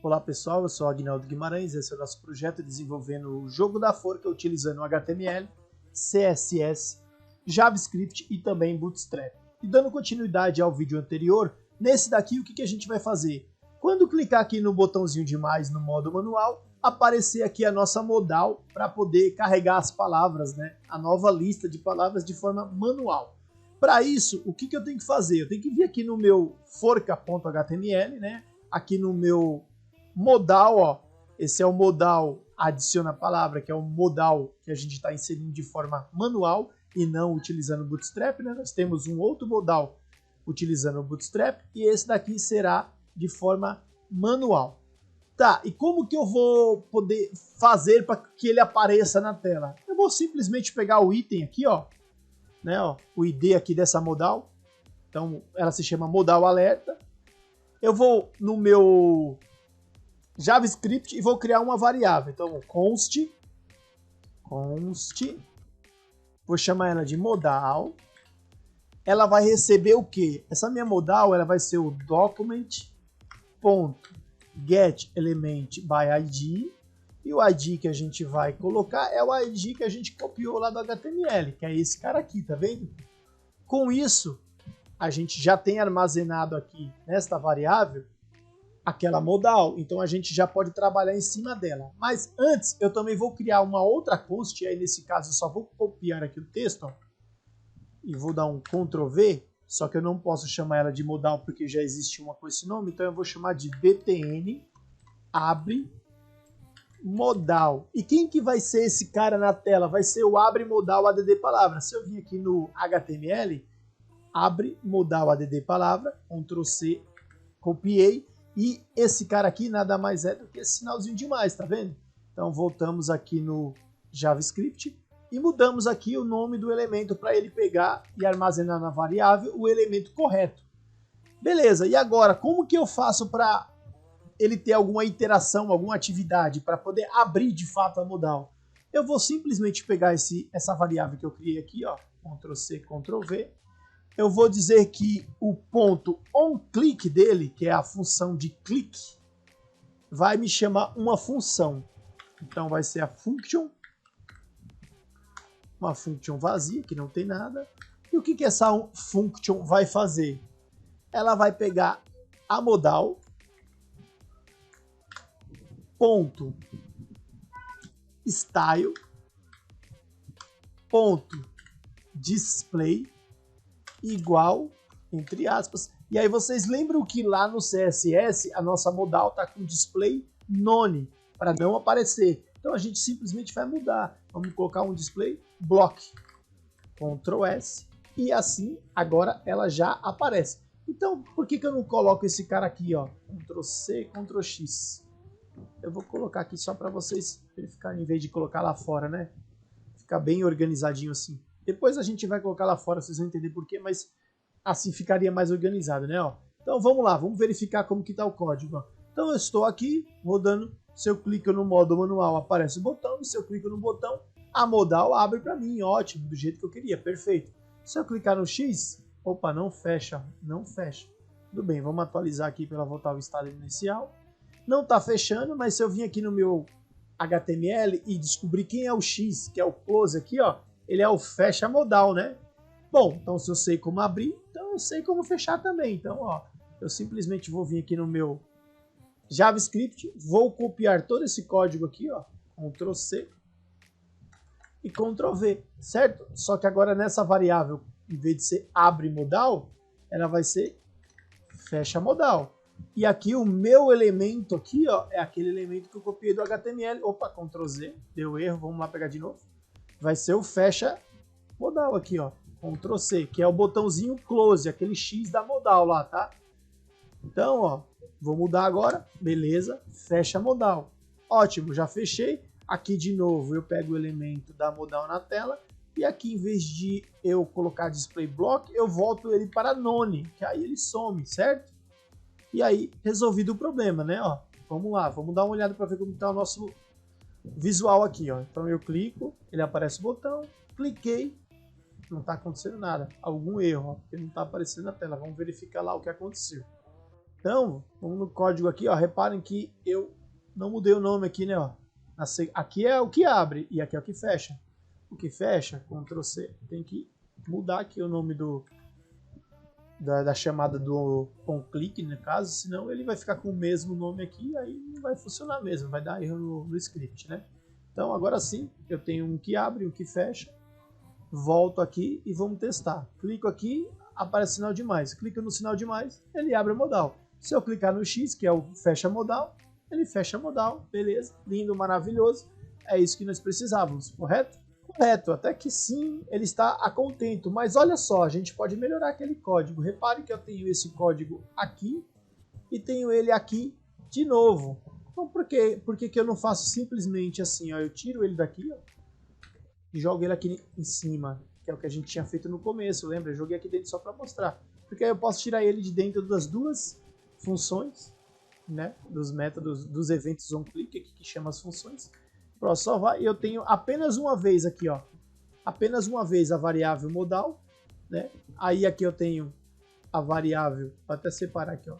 Olá pessoal, eu sou Agnaldo Guimarães, esse é o nosso projeto desenvolvendo o jogo da forca utilizando HTML, CSS, JavaScript e também Bootstrap. E dando continuidade ao vídeo anterior, nesse daqui o que a gente vai fazer? Quando clicar aqui no botãozinho de mais no modo manual, aparecer aqui a nossa modal para poder carregar as palavras, né? A nova lista de palavras de forma manual. Para isso, o que eu tenho que fazer? Eu tenho que vir aqui no meu forca.html, né? Aqui no meu modal, ó, esse é o modal adiciona a palavra, que é o modal que a gente está inserindo de forma manual e não utilizando o Bootstrap, né? Nós temos um outro modal utilizando o Bootstrap e esse daqui será de forma manual. Tá, e como que eu vou poder fazer para que ele apareça na tela? Eu vou simplesmente pegar o item aqui, ó, né, ó, o ID aqui dessa modal. Então, ela se chama modal alerta. Eu vou no meu JavaScript e vou criar uma variável. Então, const, vou chamar ela de modal. Ela vai receber o quê? Essa minha modal, ela vai ser o document.getElementById, e o ID que a gente vai colocar é o ID que a gente copiou lá do HTML, que é esse cara aqui, tá vendo? Com isso, a gente já tem armazenado aqui nesta variável aquela modal, então a gente já pode trabalhar em cima dela. Mas antes, eu também vou criar uma outra const, e aí nesse caso eu só vou copiar aqui o texto, ó, e vou dar um Ctrl V, só que eu não posso chamar ela de modal porque já existe uma com esse nome, então eu vou chamar de btn abre modal. E quem que vai ser esse cara na tela? Vai ser o abre modal add palavra. Se eu vir aqui no HTML, abre modal add palavra, Ctrl C, copiei, e esse cara aqui nada mais é do que esse sinalzinho de mais, tá vendo? Então voltamos aqui no JavaScript e mudamos aqui o nome do elemento para ele pegar e armazenar na variável o elemento correto. Beleza, e agora como que eu faço para ele ter alguma interação, alguma atividade, para poder abrir de fato a modal? Eu vou simplesmente pegar essa variável que eu criei aqui, ó, Ctrl C, Ctrl V. Eu vou dizer que o ponto onClick dele, que é a função de clique, vai me chamar uma função. Então vai ser a function, uma function vazia, que não tem nada. E o que essa function vai fazer? Ela vai pegar a modal, ponto style, ponto display, igual, entre aspas. E aí vocês lembram que lá no CSS a nossa modal está com display none, para não aparecer. Então a gente simplesmente vai mudar. Vamos colocar um display block. Ctrl S. E assim agora ela já aparece. Então por que eu não coloco esse cara aqui, ó? Ctrl C, Ctrl X. Eu vou colocar aqui só para vocês verificarem, em vez de colocar lá fora, né? Ficar bem organizadinho assim. Depois a gente vai colocar lá fora, vocês vão entender por quê, mas assim ficaria mais organizado, né? Ó. Então vamos lá, vamos verificar como que está o código. Ó. Então eu estou aqui rodando, se eu clico no modo manual aparece o botão, e se eu clico no botão, a modal abre para mim, ótimo, do jeito que eu queria, perfeito. Se eu clicar no X, opa, não fecha, não fecha. Tudo bem, vamos atualizar aqui para ela voltar ao estado inicial. Não está fechando, mas se eu vim aqui no meu HTML e descobrir quem é o X, que é o close aqui, ó, ele é o fecha modal, né? Bom, então se eu sei como abrir, então eu sei como fechar também. Então, ó, eu simplesmente vou vir aqui no meu JavaScript, vou copiar todo esse código aqui, ó, Ctrl C e Ctrl V, certo? Só que agora nessa variável, em vez de ser abre modal, ela vai ser fecha modal. E aqui o meu elemento aqui, ó, é aquele elemento que eu copiei do HTML. Opa, Ctrl Z, deu erro, vamos lá pegar de novo. Vai ser o fecha modal aqui, ó, Ctrl C, que é o botãozinho close, aquele X da modal lá, tá? Então, ó, vou mudar agora, beleza, fecha modal. Ótimo, já fechei. Aqui de novo eu pego o elemento da modal na tela e aqui em vez de eu colocar display block, eu volto ele para none, que aí ele some, certo? E aí, resolvido o problema, né? Ó, vamos lá, vamos dar uma olhada para ver como está o nosso visual aqui, ó. Então eu clico, ele aparece o botão, cliquei, não está acontecendo nada. Algum erro, ó, porque não está aparecendo na tela. Vamos verificar lá o que aconteceu. Então, vamos no código aqui, ó. Reparem que eu não mudei o nome aqui, né? Ó. Aqui é o que abre e aqui é o que fecha. O que fecha, Ctrl C, tem que mudar aqui o nome da chamada do onClick, no caso, senão ele vai ficar com o mesmo nome aqui, aí não vai funcionar mesmo, vai dar erro no script, né? Então agora sim, eu tenho um que abre, um que fecha, volto aqui e vamos testar. Clico aqui, aparece sinal de mais, clico no sinal de mais, ele abre a modal. Se eu clicar no X, que é o fecha modal, ele fecha a modal, beleza, lindo, maravilhoso, é isso que nós precisávamos, correto? Correto, até que sim, ele está a contento, mas olha só, a gente pode melhorar aquele código. Repare que eu tenho esse código aqui e tenho ele aqui de novo. Então por que eu não faço simplesmente assim, ó, eu tiro ele daqui, ó, e jogo ele aqui em cima, que é o que a gente tinha feito no começo, lembra? Eu joguei aqui dentro só para mostrar, porque aí eu posso tirar ele de dentro das duas funções, né, dos métodos, dos eventos onClick, aqui que chama as funções. Pronto, só vai, eu tenho apenas uma vez aqui, ó, apenas uma vez a variável modal, né? Aí aqui eu tenho a variável, vou até separar aqui, ó.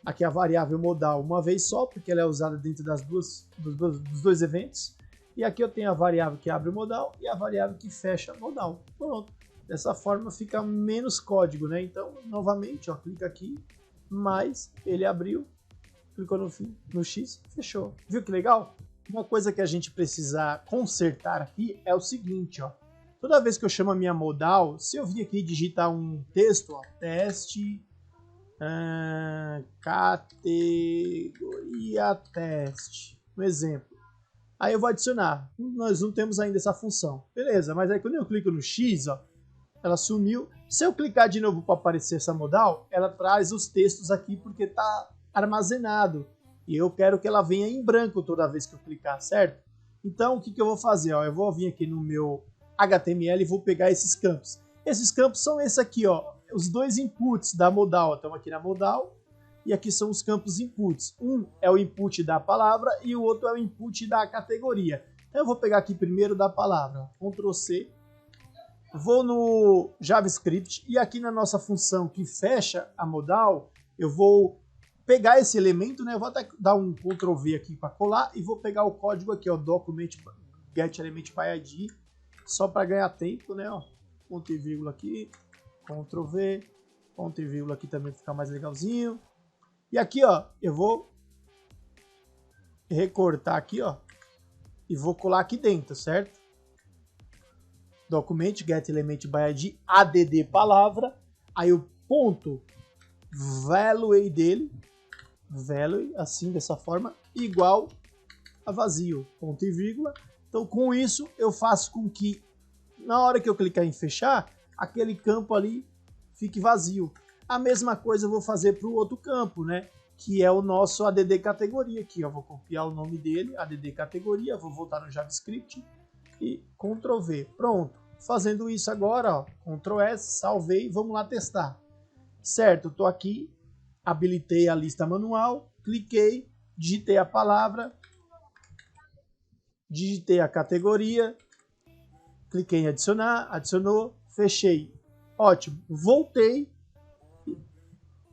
Aqui a variável modal uma vez só, porque ela é usada dentro dos dois eventos. E aqui eu tenho a variável que abre o modal e a variável que fecha o modal. Pronto. Dessa forma fica menos código, né? Então, novamente, ó, clica aqui, mais ele abriu, clicou no X, fechou. Viu que legal? Uma coisa que a gente precisa consertar aqui é o seguinte, ó. Toda vez que eu chamo a minha modal, se eu vir aqui digitar um texto, ó, teste, categoria teste, um exemplo. Aí eu vou adicionar. Nós não temos ainda essa função. Beleza, mas aí quando eu clico no X, ó, ela sumiu. Se eu clicar de novo para aparecer essa modal, ela traz os textos aqui porque está armazenado. E eu quero que ela venha em branco toda vez que eu clicar, certo? Então, o que eu vou fazer? Ó, eu vou vir aqui no meu HTML e vou pegar esses campos. Esses campos são esses aqui, ó, os dois inputs da modal. Estamos aqui na modal e aqui são os campos inputs. Um é o input da palavra e o outro é o input da categoria. Então, eu vou pegar aqui primeiro da palavra, Ctrl C. Vou no JavaScript e aqui na nossa função que fecha a modal, eu vou pegar esse elemento, né? Eu vou até dar um Ctrl V aqui para colar e vou pegar o código aqui, ó, document get element by ID, só para ganhar tempo, né? Ó, ponto e vírgula aqui, Ctrl V, ponto e vírgula aqui também fica mais legalzinho. E aqui, ó, eu vou recortar aqui, ó, e vou colar aqui dentro, certo? Document get element by ID, add palavra, aí o ponto value dele, value, assim, dessa forma, igual a vazio, ponto e vírgula. Então, com isso, eu faço com que, na hora que eu clicar em fechar, aquele campo ali fique vazio. A mesma coisa eu vou fazer para o outro campo, né? Que é o nosso add categoria aqui. Eu vou copiar o nome dele, add categoria, vou voltar no JavaScript e Ctrl V. Pronto. Fazendo isso agora, ó, Ctrl S, salvei, vamos lá testar. Certo, eu estou aqui, habilitei a lista manual, cliquei, digitei a palavra, digitei a categoria, cliquei em adicionar, adicionou, fechei. Ótimo, voltei,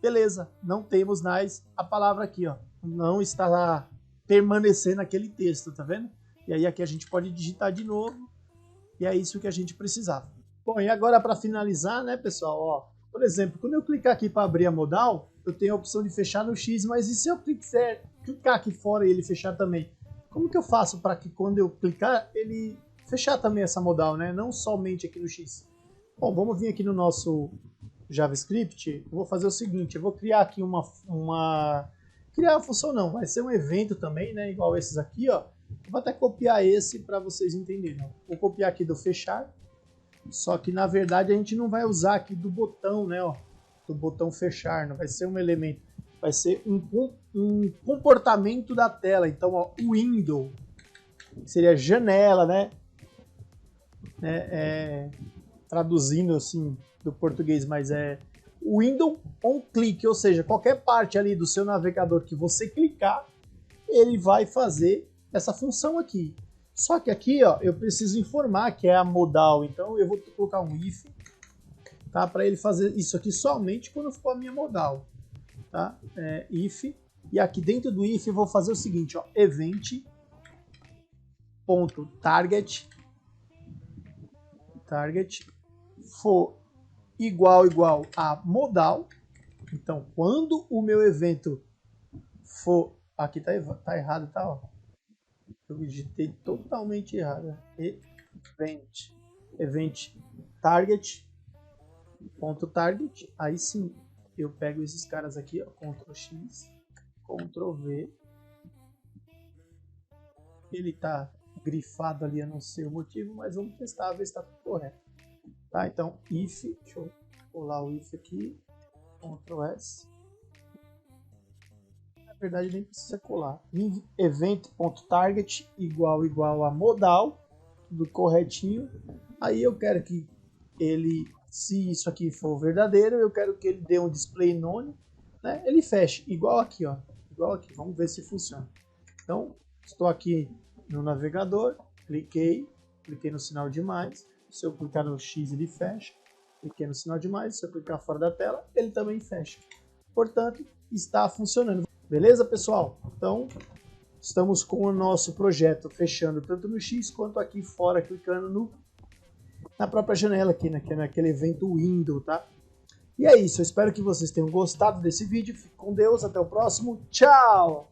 beleza, não temos mais a palavra aqui, ó, não está lá permanecendo aquele texto, tá vendo? E aí aqui a gente pode digitar de novo, e é isso que a gente precisava. Bom, e agora para finalizar, né, pessoal, ó, por exemplo, quando eu clicar aqui para abrir a modal, eu tenho a opção de fechar no X, mas e se eu clicar aqui fora e ele fechar também? Como que eu faço para que quando eu clicar, ele fechar também essa modal, né? Não somente aqui no X. Bom, vamos vir aqui no nosso JavaScript. Eu vou fazer o seguinte, eu vou criar aqui criar uma função não, vai ser um evento também, né? Igual esses aqui, ó. Eu vou até copiar esse para vocês entenderem. Vou copiar aqui do fechar. Só que na verdade a gente não vai usar aqui do botão, né, ó, do botão fechar, não vai ser um elemento, vai ser um comportamento da tela. Então, ó, window seria janela, né, traduzindo assim do português, mas é window on click, ou seja, qualquer parte ali do seu navegador que você clicar, ele vai fazer essa função aqui. Só que aqui, ó, eu preciso informar que é a modal, então eu vou colocar um if, tá? Para ele fazer isso aqui somente quando for a minha modal, tá? If, e aqui dentro do if eu vou fazer o seguinte, ó, event.target for igual a modal. Então, quando o meu evento for... Aqui tá errado, tá? Ó. Eu digitei totalmente errado. Event target. Aí sim, eu pego esses caras aqui, ó, Ctrl X, Ctrl V. Ele tá grifado ali, eu não sei o motivo, mas vamos testar, ver se está tudo correto. Tá, então, if, deixa eu pular o if aqui, Ctrl S. Na verdade, nem precisa colar. Event.target igual a modal, tudo corretinho. Aí eu quero que ele, se isso aqui for verdadeiro, eu quero que ele dê um display none, né? Ele feche, igual aqui, ó. Igual aqui, vamos ver se funciona. Então, estou aqui no navegador, cliquei no sinal de mais. Se eu clicar no X, ele fecha. Cliquei no sinal de mais. Se eu clicar fora da tela, ele também fecha. Portanto, está funcionando. Beleza, pessoal? Então, estamos com o nosso projeto fechando tanto no X quanto aqui fora, clicando na própria janela aqui, naquele evento window, tá? E é isso. Eu espero que vocês tenham gostado desse vídeo. Fique com Deus. Até o próximo. Tchau!